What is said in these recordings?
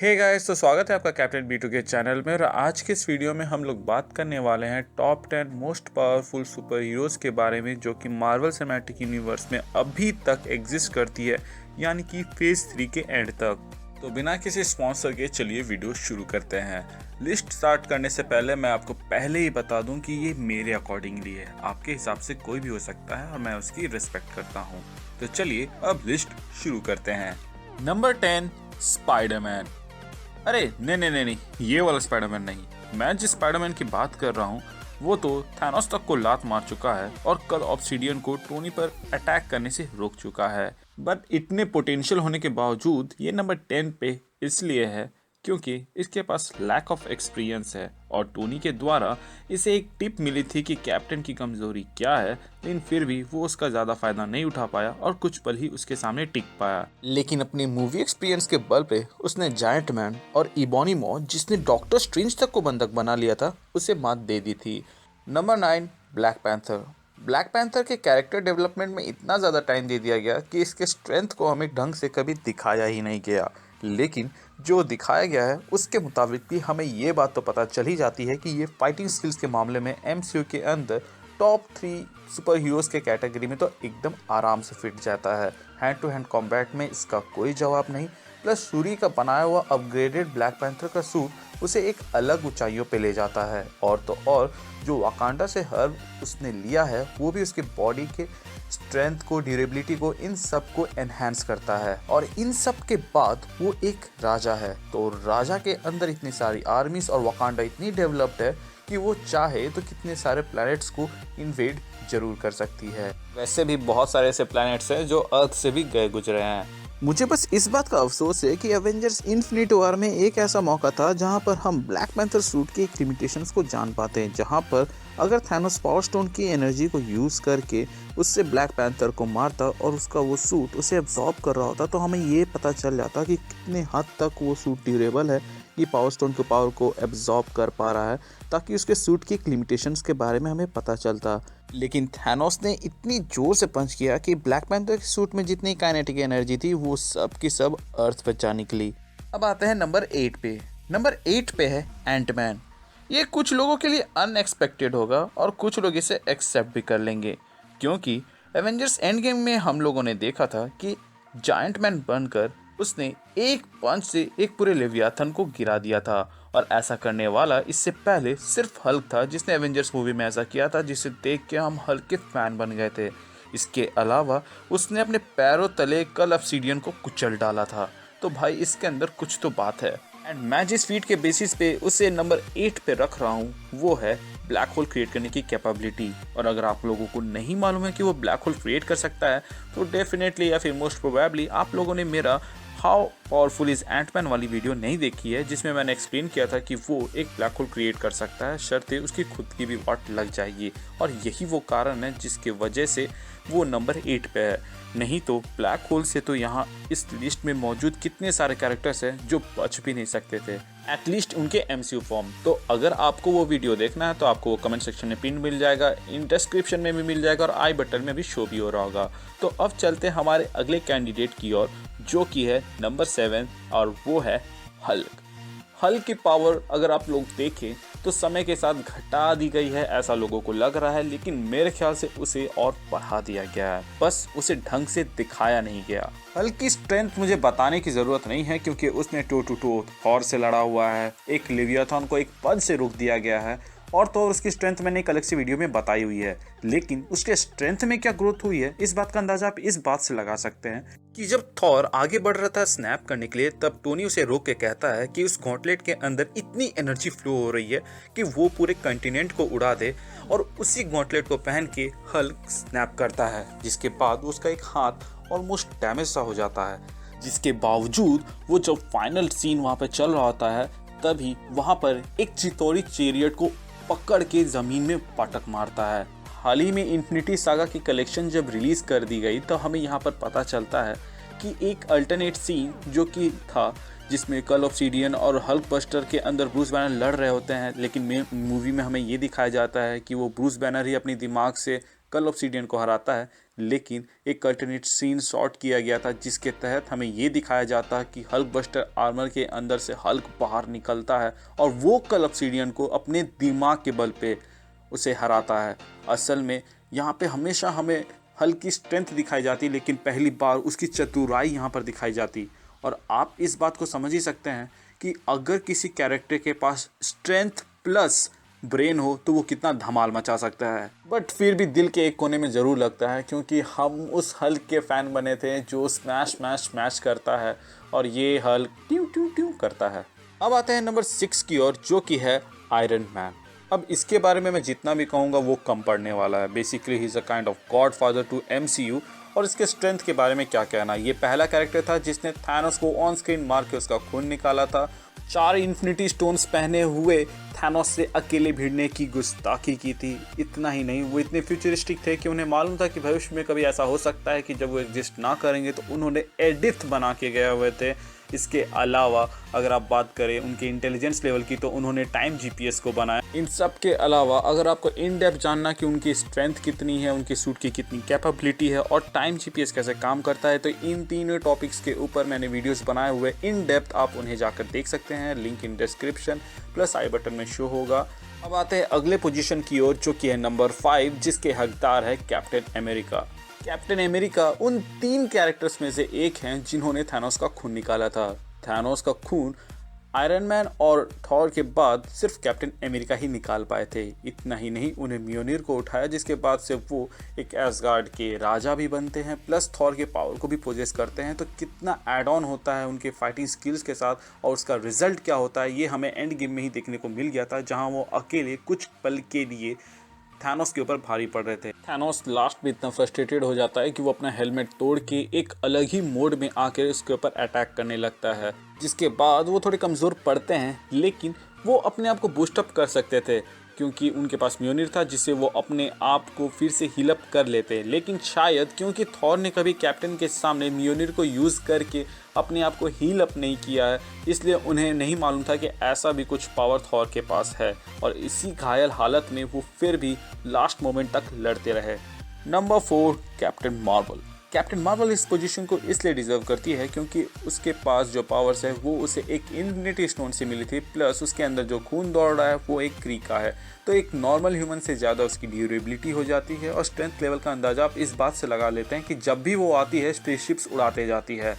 Hey guys, तो स्वागत है आपका कैप्टन B2 के चैनल में। और आज के इस वीडियो में हम लोग बात करने वाले हैं top 10 most powerful super heroes के बारे में जो कि मार्वल सिनेमैटिक यूनिवर्स में अभी तक एग्जिस्ट करती है, यानी कि फेज 3 के एंड तक। तो बिना किसी स्पॉन्सर के चलिए वीडियो शुरू करते हैं। लिस्ट स्टार्ट करने से पहले मैं आपको पहले ही बता दूं कि ये मेरे अकॉर्डिंगली है, आपके हिसाब से कोई भी हो सकता है और मैं उसकी रिस्पेक्ट करता हूँ। तो चलिए अब लिस्ट शुरू करते हैं। Number 10, Spiderman. अरे नहीं, ये वाला स्पाइडरमैन नहीं। मैं जिस स्पाइडरमैन की बात कर रहा हूँ वो तो थैनोस तक को लात मार चुका है और कल ऑब्सिडियन को टोनी पर अटैक करने से रोक चुका है। बट इतने पोटेंशियल होने के बावजूद ये नंबर 10 पे इसलिए है क्योंकि इसके पास लैक ऑफ एक्सपीरियंस है और टोनी के द्वारा इसे एक टिप मिली थी कि कैप्टन की कमजोरी क्या है, लेकिन फिर भी वो उसका ज़्यादा फायदा नहीं उठा पाया और कुछ पल ही उसके सामने टिक पाया। लेकिन अपनी मूवी एक्सपीरियंस के बल पे उसने जायंट मैन और इबोनी मॉ, जिसने डॉक्टर स्ट्रेंज तक को बंधक बना लिया था, उसे मात दे दी थी। Number 9, black panther. Black panther के कैरेक्टर डेवलपमेंट में इतना ज़्यादा टाइम दे दिया गया कि इसके स्ट्रेंथ को हमें ढंग से कभी दिखाया ही नहीं गया, लेकिन जो दिखाया गया है उसके मुताबिक भी हमें ये बात तो पता चल ही जाती है कि ये फाइटिंग स्किल्स के मामले में MCU के अंदर टॉप 3 सुपर हीरोज़ के कैटेगरी में तो एकदम आराम से फिट जाता है। हैंड टू हैंड कॉम्बैट में इसका कोई जवाब नहीं। प्लस शूरी का बनाया हुआ अपग्रेडेड ब्लैक पैंथर का सूट उसे एक अलग ऊंचाइयों पे ले जाता है। और तो और जो वाकांडा से हर्ब उसने लिया है वो भी उसके बॉडी के स्ट्रेंथ को, ड्यूरेबिलिटी को, इन सब को एनहांस करता है। और इन सब के बाद वो एक राजा है, तो राजा के अंदर इतनी सारी आर्मीज और वाकांडा इतनी डेवलप्ड है कि वो चाहे तो कितने सारे प्लैनेट्स को इन्वेड जरूर कर सकती है। वैसे भी बहुत सारे ऐसे प्लैनेट्स हैं जो अर्थ से भी गए गुजरे हैं। मुझे बस इस बात का अफसोस है कि एवेंजर्स इन्फिनिटी वॉर में एक ऐसा मौका था जहां पर हम ब्लैक पैंथर सूट की लिमिटेशंस को जान पाते हैं, जहां पर अगर थैनोस पावर स्टोन की एनर्जी को यूज़ करके उससे ब्लैक पैंथर को मारता और उसका वो सूट उसे एब्जॉर्ब कर रहा होता तो हमें ये पता चल जाता कि कितने हद तक वो सूट ड्यूरेबल है, कि पावर स्टोन के पावर को एब्जॉर्ब कर पा रहा है, ताकि उसके सूट की लिमिटेशंस के बारे में हमें पता चलता। लेकिन थैनोस ने इतनी जोर से पंच किया कि ब्लैक पैंथर के सूट में जितनी काइनेटिक एनर्जी थी वो सब की सब अर्थ पर जा निकली। अब आते हैं नंबर 8 पे। नंबर 8 पे है एंटमैन। ये कुछ लोगों के लिए अनएक्सपेक्टेड होगा और कुछ लोग इसे एक्सेप्ट भी कर लेंगे, क्योंकि एवेंजर्स एंड गेम में हम लोगों ने देखा था कि जायंट मैन बनकर उसने एक पंच से एक पूरे लेवियाथन को गिरा दिया था। और ऐसा करने वाला इससे पहले सिर्फ हल्क था जिसने एवेंजर्स मूवी में ऐसा किया था, जिसे देख के हम हल्क के फैन बन गए थे। इसके अलावा उसने अपने पैरों तले कल ऑब्सिडियन को कुचल डाला था। तो भाई इसके अंदर कुछ तो बात है। एंड मैं जिस फीट के बेसिस पे उसे नंबर 8 पे रख रहा हूँ वो है ब्लैक होल क्रिएट करने की कैपेबिलिटी। और अगर आप लोगों को नहीं मालूम है कि वो ब्लैक होल क्रिएट कर सकता है तो डेफिनेटली या फिर मोस्ट प्रोबेबली आप लोगों ने मेरा हाउ पावरफुल इज एंटमैन वाली वीडियो नहीं देखी है, जिसमें मैंने एक्सप्लेन किया था कि वो एक ब्लैक होल क्रिएट कर सकता है, शर्ते उसकी खुद की भी वाट लग जाएगी। और यही वो कारण है जिसके वजह से वो नंबर 8 पे है। नहीं तो ब्लैक होल से तो यहाँ इस लिस्ट में मौजूद कितने सारे कैरेक्टर्स हैं जो बच भी नहीं सकते थे, एटलीस्ट उनके MCU फॉर्म। तो अगर आपको वो वीडियो देखना है तो आपको वो कमेंट सेक्शन में पिन मिल जाएगा, इन डिस्क्रिप्शन में भी मिल जाएगा और आई बटन में भी शो भी हो रहा होगा। तो अब चलते हैं हमारे अगले कैंडिडेट की ओर, जो कि है नंबर 7 और वो है हल्क। हल्क की पावर अगर आप लोग देखें तो समय के साथ घटा दी गई है ऐसा लोगों को लग रहा है, लेकिन मेरे ख्याल से उसे और बढ़ा दिया गया है, बस उसे ढंग से दिखाया नहीं गया। हल्क की स्ट्रेंथ मुझे बताने की जरूरत नहीं है क्योंकि उसने टो टू टो थॉर से लड़ा हुआ है, एक लेवियाथन को एक पंच से रोक दिया गया है, और तो और उसकी स्ट्रेंथ मैंने एक अलग सी वीडियो में बताई हुई है। लेकिन उसके स्ट्रेंथ में क्या ग्रोथ हुई है इस बात का अंदाजा आप इस बात से लगा सकते हैं कि जब थॉर आगे बढ़ रहा था स्नैप करने के लिए, तब टोनी उसे रोक के कहता है कि उस गॉन्टलेट के अंदर इतनी एनर्जी फ्लो हो रही है कि वो पूरे कंटिनेंट को उड़ा दे। और उसी गॉन्टलेट को पहन के हल्क स्नैप करता है, जिसके बाद उसका एक हाथ ऑलमोस्ट डैमेज सा हो जाता है। जिसके बावजूद वो जब फाइनल सीन वहाँ पे चल रहा होता है तभी वहाँ पर एक चितौरी चेरियट को पकड़ के जमीन में पटक मारता है। हाल ही में इन्फिनिटी सागा की कलेक्शन जब रिलीज कर दी गई तो हमें यहाँ पर पता चलता है कि एक अल्टरनेट सीन जो कि था जिसमें कल ऑब्सिडियन और हल्क बस्टर के अंदर ब्रूस बैनर लड़ रहे होते हैं, लेकिन मूवी में हमें ये दिखाया जाता है कि वो ब्रूस बैनर ही अपनी दिमाग से कल ऑब्सिडियन को हराता है। लेकिन एक अल्टरनेट सीन शॉट किया गया था जिसके तहत हमें ये दिखाया जाता कि हल्क बस्टर आर्मर के अंदर से हल्क बाहर निकलता है और वो कल ऑब्सिडियन को अपने दिमाग के बल पे उसे हराता है। असल में यहाँ पे हमेशा हमें हल्क की स्ट्रेंथ दिखाई जाती, लेकिन पहली बार उसकी चतुराई यहाँ पर दिखाई जाती। और आप इस बात को समझ ही सकते हैं कि अगर किसी कैरेक्टर के पास स्ट्रेंथ प्लस ब्रेन हो तो वो कितना धमाल मचा सकता है। बट फिर भी दिल के एक कोने में ज़रूर लगता है, क्योंकि हम उस हल्क के फ़ैन बने थे जो स्मैश स्मैश स्मैश करता है और ये हल्क ट्यू ट्यू ट्यू करता है। अब आते हैं नंबर 6 की ओर, जो कि है आयरन मैन। अब इसके बारे में मैं जितना भी कहूँगा वो कम पड़ने वाला है। Basically he is a kind of godfather to MCU। और इसके स्ट्रेंथ के बारे में क्या कहना, ये पहला कैरेक्टर था जिसने थैनोस को ऑन स्क्रीन मार के उसका खून निकाला था। 4 इन्फिनिटी स्टोन्स पहने हुए थैनोस से अकेले भिड़ने की गुस्ताखी की थी। इतना ही नहीं, वो इतने फ्यूचरिस्टिक थे कि उन्हें मालूम था कि भविष्य में कभी ऐसा हो सकता है कि जब वो एग्जिस्ट ना करेंगे, तो उन्होंने एडिथ बना के गए हुए थे। इसके अलावा अगर आप बात करें उनके इंटेलिजेंस लेवल की, तो उन्होंने टाइम GPS को बनाया। इन सब के अलावा अगर आपको इन डेप्थ जानना कि उनकी स्ट्रेंथ कितनी है, उनके सूट की कितनी कैपेबिलिटी है और टाइम GPS कैसे काम करता है, तो इन तीनों टॉपिक्स के ऊपर मैंने वीडियोस बनाए हुए इन डेप्थ, आप उन्हें जाकर देख सकते हैं। Link in description plus I button में शो होगा। अब आते हैं अगले पोजीशन की ओर, जो कि है नंबर 5, जिसके हकदार है कैप्टन अमेरिका। कैप्टन अमेरिका उन 3 कैरेक्टर्स में से एक हैं जिन्होंने थैनोस का खून निकाला था। थैनोस का खून आयरन मैन और थॉर के बाद सिर्फ कैप्टन अमेरिका ही निकाल पाए थे। इतना ही नहीं, उन्हें म्योनिर को उठाया, जिसके बाद से वो एक एसगार्ड के राजा भी बनते हैं, प्लस थॉर के पावर को भी पोजेस करते हैं। तो कितना एड ऑन होता है उनके फाइटिंग स्किल्स के साथ और उसका रिजल्ट क्या होता है, ये हमें एंड गेम में ही देखने को मिल गया था, जहाँ वो अकेले कुछ पल के लिए थैनोस के ऊपर भारी पड़ रहे थे। थैनोस लास्ट में इतना फ्रस्ट्रेटेड हो जाता है कि वो अपना हेलमेट तोड़ के एक अलग ही मोड में आकर उसके ऊपर अटैक करने लगता है, जिसके बाद वो थोड़े कमज़ोर पड़ते हैं, लेकिन वो अपने आप को बूस्टअप कर सकते थे क्योंकि उनके पास म्योनिर था, जिससे वो अपने आप को फिर से हील अप कर लेते। लेकिन शायद क्योंकि थॉर ने कभी कैप्टन के सामने म्योनिर को यूज़ करके अपने आप को हील अप नहीं किया है, इसलिए उन्हें नहीं मालूम था कि ऐसा भी कुछ पावर थॉर के पास है, और इसी घायल हालत में वो फिर भी लास्ट मोमेंट तक लड़ते रहे। Number 4, captain Marvel. Captain Marvel इस पोजीशन को इसलिए डिजर्व करती है क्योंकि उसके पास जो पावर्स है वो उसे एक इन्फिनिटी स्टोन से मिली थी, प्लस उसके अंदर जो खून दौड़ रहा है वो एक क्री का है। तो एक नॉर्मल ह्यूमन से ज़्यादा उसकी ड्यूरेबिलिटी हो जाती है, और स्ट्रेंथ लेवल का अंदाजा आप इस बात से लगा लेते हैं कि जब भी वो आती है स्पेसशिप्स उड़ाते जाती है।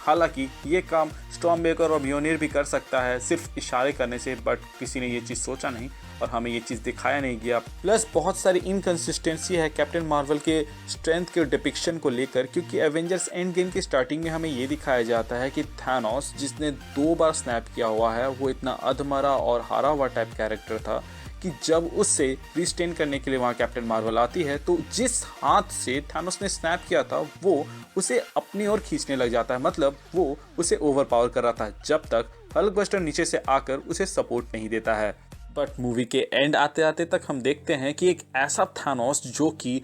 हालांकि ये काम स्टॉर्मब्रेकर और म्योनिर भी कर सकता है सिर्फ इशारे करने से, बट किसी ने ये चीज़ सोचा नहीं और हमें ये चीज़ दिखाया नहीं गया। प्लस बहुत सारी इनकन्सिस्टेंसी है कैप्टन मार्वल के स्ट्रेंथ के डिपिक्शन को लेकर, क्योंकि एवेंजर्स एंड गेम की स्टार्टिंग में हमें ये दिखाया जाता है कि थैनोस, जिसने 2 बार स्नैप किया हुआ है, वो इतना अधमरा और हारा हुआ टाइप कैरेक्टर था कि जब उससे रिस्टेन करने के लिए वहाँ कैप्टन मार्वल आती है, तो जिस हाथ से थैनोस ने स्नैप किया था वो उसे अपनी ओर खींचने लग जाता है। मतलब वो उसे ओवरपावर कर रहा था, जब तक हल्क बस्टर नीचे से आकर उसे सपोर्ट नहीं देता है। बट मूवी के एंड आते आते तक हम देखते हैं कि एक ऐसा थैनोस जो कि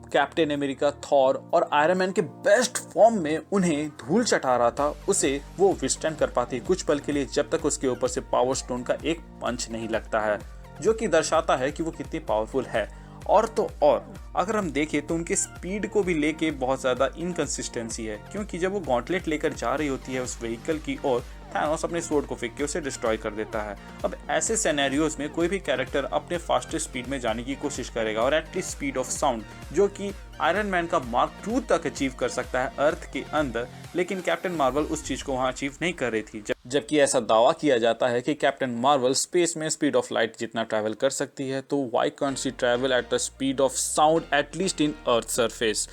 कैप्टन अमेरिका, थॉर और आयरन मैन के बेस्ट फॉर्म में उन्हें धूल चटा रहा था, उसे वो विस्टैंड कर पाती कुछ पल के लिए, जब तक उसके ऊपर से पावर स्टोन का एक पंच नहीं लगता है, जो कि दर्शाता है कि वो कितनी पावरफुल है। और तो और अगर हम देखें तो उनके स्पीड को भी लेके बहुत ज़्यादा इनकन्सिस्टेंसी है, क्योंकि जब वो गॉन्टलेट लेकर जा रही होती है उस व्हीकल की ओर, थैनोस अपने स्वॉर्ड को फेंक के उसे डिस्ट्रॉय कर देता है। अब ऐसे सिनेरियोज में कोई भी कैरेक्टर अपने फास्टेस्ट स्पीड में जाने की कोशिश करेगा, और एटलीस्ट स्पीड ऑफ साउंड जो कि आयरन मैन का मार्क 2 तक अचीव कर सकता है अर्थ के अंदर, लेकिन कैप्टन मार्वल उस चीज़ को वहाँ अचीव नहीं कर रही थी। जबकि ऐसा दावा किया जाता है कि कैप्टन मार्वल स्पेस में स्पीड ऑफ लाइट जितना ट्रैवल कर सकती है, तो why can't she travel at the speed of sound at least in earth surface.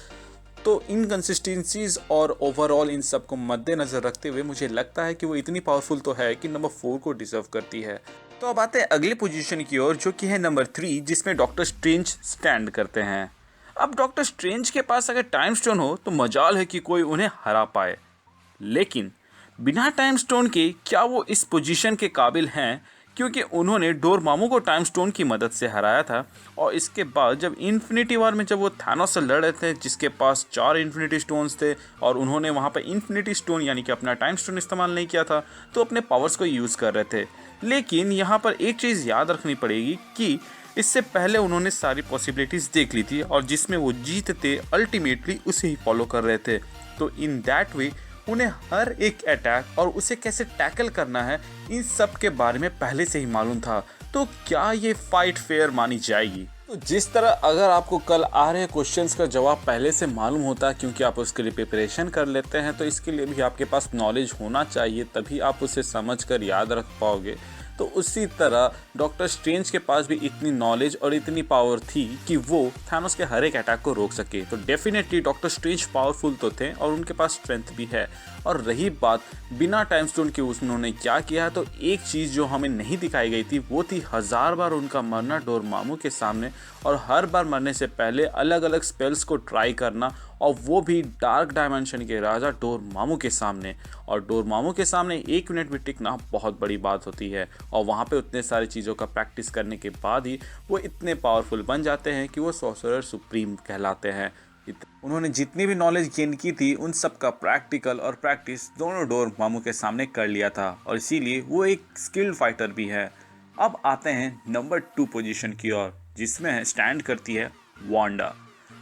तो इनकन्सिस्टेंसीज और ओवरऑल इन सब को मद्देनजर रखते हुए मुझे लगता है कि वो इतनी पावरफुल तो है कि नंबर 4 को डिजर्व करती है। तो अब आते हैं अगली पोजीशन की ओर, जो कि है नंबर 3, जिसमें डॉक्टर स्ट्रेंज स्टैंड करते हैं। अब डॉक्टर स्ट्रेंज के पास अगर टाइम स्टोन हो तो मजाल है कि कोई उन्हें हरा पाए, लेकिन बिना टाइम स्टोन के क्या वो इस पोजीशन के काबिल हैं क्योंकि उन्होंने डोरमामू को टाइम स्टोन की मदद से हराया था। और इसके बाद जब इन्फिनिटी वॉर में जब वो थानोस से लड़ रहे थे, जिसके पास 4 इन्फिनिटी स्टोन्स थे और उन्होंने वहाँ पर इन्फिनिटी स्टोन यानी कि अपना टाइम स्टोन इस्तेमाल नहीं किया था, तो अपने पावर्स को यूज़ कर रहे थे। लेकिन यहाँ पर एक चीज़ याद रखनी पड़ेगी कि इससे पहले उन्होंने सारी पॉसिबिलिटीज़ देख ली थी और जिसमें वो जीतते अल्टीमेटली उसे ही फॉलो कर रहे थे। तो इन दैट वे उन्हें हर एक अटैक और उसे कैसे टैकल करना है, इन सब के बारे में पहले से ही मालूम था। तो क्या ये फाइट फेयर मानी जाएगी? तो जिस तरह अगर आपको कल आ रहे क्वेश्चंस का जवाब पहले से मालूम होता है क्योंकि आप उसके लिए प्रिपरेशन कर लेते हैं, तो इसके लिए भी आपके पास नॉलेज होना चाहिए, तभी आप उसे समझ कर याद रख पाओगे। तो उसी तरह डॉक्टर स्ट्रेंज के पास भी इतनी नॉलेज और इतनी पावर थी कि वो थानोस के हर एक अटैक को रोक सके। तो डेफिनेटली डॉक्टर स्ट्रेंज पावरफुल तो थे और उनके पास स्ट्रेंथ भी है। और रही बात बिना टाइम स्टोन के उन्होंने क्या किया, तो एक चीज़ जो हमें नहीं दिखाई गई थी वो थी 1000 बार उनका मरना डोरमामू के सामने, और हर बार मरने से पहले अलग अलग स्पेल्स को ट्राई करना, और वो भी डार्क डायमेंशन के राजा डोरमामू के सामने। और डोरमामू के सामने 1 मिनट भी टिकना बहुत बड़ी बात होती है, और वहाँ पे उतने सारी चीज़ों का प्रैक्टिस करने के बाद ही वो इतने पावरफुल बन जाते हैं कि वो सॉर्सरर सुप्रीम कहलाते हैं। उन्होंने जितनी भी नॉलेज गेन की थी उन सब का प्रैक्टिकल और प्रैक्टिस दोनों डोरमामू के सामने कर लिया था, और इसीलिए वो एक स्किल्ड फाइटर भी है। अब आते हैं नंबर 2 पोजीशन की ओर, जिसमें स्टैंड करती है वांडा।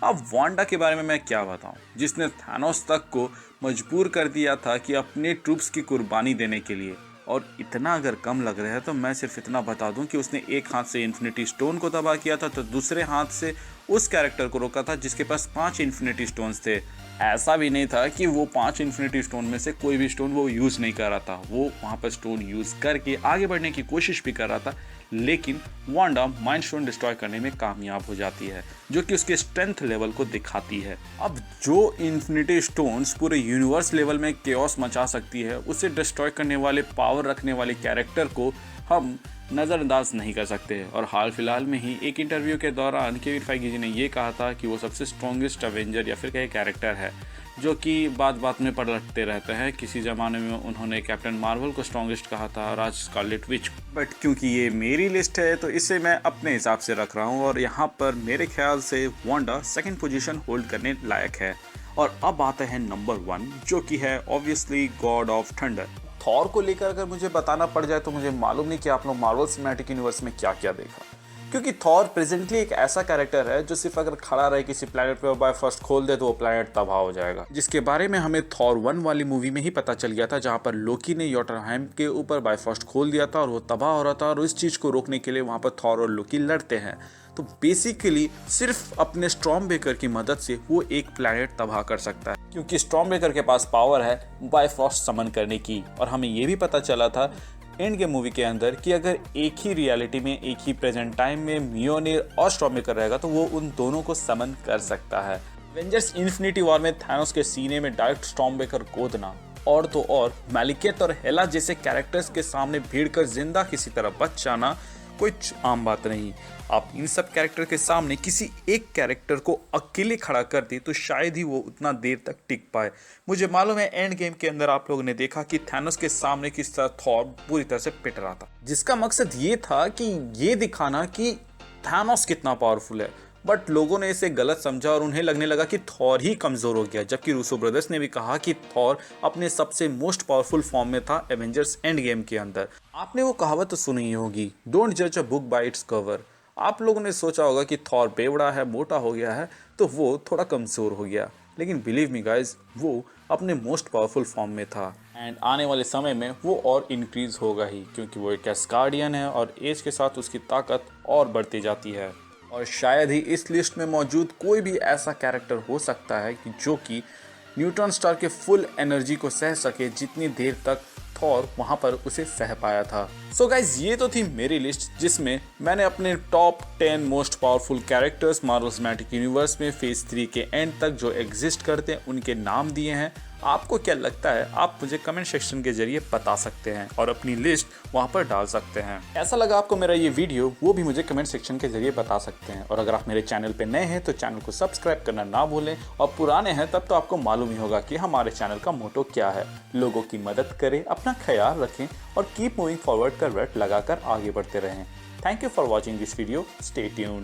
अब वांडा के बारे में मैं क्या बताऊं, जिसने थानोस तक को मजबूर कर दिया था कि अपने ट्रूप्स की कुर्बानी देने के लिए। और इतना अगर कम लग रहा है तो मैं सिर्फ इतना बता दूं कि उसने एक हाथ से इन्फिनिटी स्टोन को तबाह किया था, तो दूसरे हाथ से उस कैरेक्टर को रोका था जिसके पास 5 इन्फिनिटी स्टोन्स थे। ऐसा भी नहीं था कि वो 5 इन्फिनिटी स्टोन में से कोई भी स्टोन वो यूज़ नहीं कर रहा था, वो वहाँ पर स्टोन यूज़ करके आगे बढ़ने की कोशिश भी कर रहा था। लेकिन वांडा माइंड स्टोन डिस्ट्रॉय करने में कामयाब हो जाती है, जो कि उसके स्ट्रेंथ लेवल को दिखाती है। अब जो इन्फिनिटी स्टोन्स पूरे यूनिवर्स लेवल में केओस मचा सकती है, उसे डिस्ट्रॉय करने वाले पावर रखने वाले कैरेक्टर को हम नज़रअंदाज नहीं कर सकते। और हाल फिलहाल में ही एक इंटरव्यू के दौरान केविन फाइगी जी ने ये कहा था कि वो सबसे स्ट्रॉन्गेस्ट अवेंजर या फिर कहीं कैरेक्टर है, जो कि बात बात में पलटते रहते हैं। किसी ज़माने में उन्होंने कैप्टन मार्वल को स्ट्रॉन्गेस्ट कहा था और आज स्कारलेट विच। बट क्योंकि ये मेरी लिस्ट है तो इसे मैं अपने हिसाब से रख रहा हूँ, और यहाँ पर मेरे ख्याल से वांडा 2nd पोजीशन होल्ड करने लायक है। और अब आता है नंबर 1, जो कि है obviously God of thunder. Thor को लेकर अगर मुझे बताना पड़ जाए तो मुझे मालूम नहीं कि आप लोग मार्वल सिनेमैटिक यूनिवर्स में क्या क्या देखा, क्योंकि थॉर प्रेजेंटली एक ऐसा कैरेक्टर है जो सिर्फ अगर खड़ा रहे किसी प्लैनेट पे और बाय फर्स्ट खोल दे तो वो प्लैनेट तबाह हो जाएगा, जिसके बारे में हमें थॉर 1 वाली मूवी में ही पता चल गया था, जहां पर लोकी ने योटरहाइम के ऊपर बाय फर्स्ट खोल दिया था और वो तबाह हो रहा था, और इस चीज़ को रोकने के लिए वहाँ पर थॉर और लोकी लड़ते हैं। तो बेसिकली सिर्फ अपने स्टॉर्म ब्रेकर की मदद से वो एक प्लैनेट तबाह कर सकता है, क्योंकि स्टॉर्म ब्रेकर के पास पावर है बायफॉस्ट समन करने की। और हमें ये भी पता चला था एंड गेम मूवी के अंदर कि अगर एक ही रियलिटी में एक ही प्रेजेंट टाइम में मियोनिर और स्टॉर्म ब्रेकर रहेगा तो वो उन दोनों को समन कर सकता है। एवेंजर्स इन्फिनिटी वॉर में थानोस के सीने में डायरेक्ट स्टॉर्म ब्रेकर गोदना, और तो और मैलिकेट और हेला जैसे कैरेक्टर्स के सामने भीड़ कर जिंदा किसी तरह बच जाना कोई आम बात नहीं। आप इन सब कैरेक्टर के सामने किसी एक कैरेक्टर को अकेले खड़ा कर दे तो शायद ही वो उतना देर तक टिक पाए। मुझे मालूम है एंड गेम के अंदर आप लोगों ने देखा कि थानोस के सामने किस तरह थॉर पूरी तरह से पिट रहा था, जिसका मकसद ये था कि ये दिखाना कि थानोस कितना पावरफुल है। बट लोगों ने इसे गलत समझा और उन्हें लगने लगा कि थॉर ही कमज़ोर हो गया, जबकि रूसो ब्रदर्स ने भी कहा कि थॉर अपने सबसे मोस्ट पावरफुल फॉर्म में था एवेंजर्स एंड गेम के अंदर। आपने वो कहावत तो सुनी ही होगी, डोंट जज a book by its cover. आप लोगों ने सोचा होगा कि थॉर बेवड़ा है, मोटा हो गया है, तो वो थोड़ा कमज़ोर हो गया, लेकिन बिलीव मी गाइज, वो अपने मोस्ट पावरफुल फॉर्म में था। एंड आने वाले समय में वो और इंक्रीज होगा ही, क्योंकि वो एक एस्गार्डियन है और एज के साथ उसकी ताकत और बढ़ती जाती है। और शायद ही इस लिस्ट में मौजूद कोई भी ऐसा कैरेक्टर हो सकता है कि जो कि न्यूट्रॉन स्टार के फुल एनर्जी को सह सके जितनी देर तक थॉर वहाँ पर उसे सह पाया था। सो गाइज, ये तो थी मेरी लिस्ट, जिसमें मैंने अपने top 10 most powerful characters Marvel cinematic universe में फेज 3 के एंड तक जो एग्जिस्ट करते हैं उनके नाम दिए हैं। आपको क्या लगता है आप मुझे कमेंट सेक्शन के जरिए बता सकते हैं और अपनी लिस्ट वहाँ पर डाल सकते हैं। ऐसा लगा आपको मेरा ये वीडियो, वो भी मुझे कमेंट सेक्शन के जरिए बता सकते हैं। और अगर आप मेरे चैनल पे नए हैं तो चैनल को सब्सक्राइब करना ना भूलें, और पुराने हैं तब तो आपको मालूम ही होगा कि हमारे चैनल का मोटो क्या है, लोगों की मदद करें, अपना अपना ख्याल रखें और कीप मूविंग फॉरवर्ड का रट लगाकर आगे बढ़ते रहें। Thank you for watching this video. Stay tuned.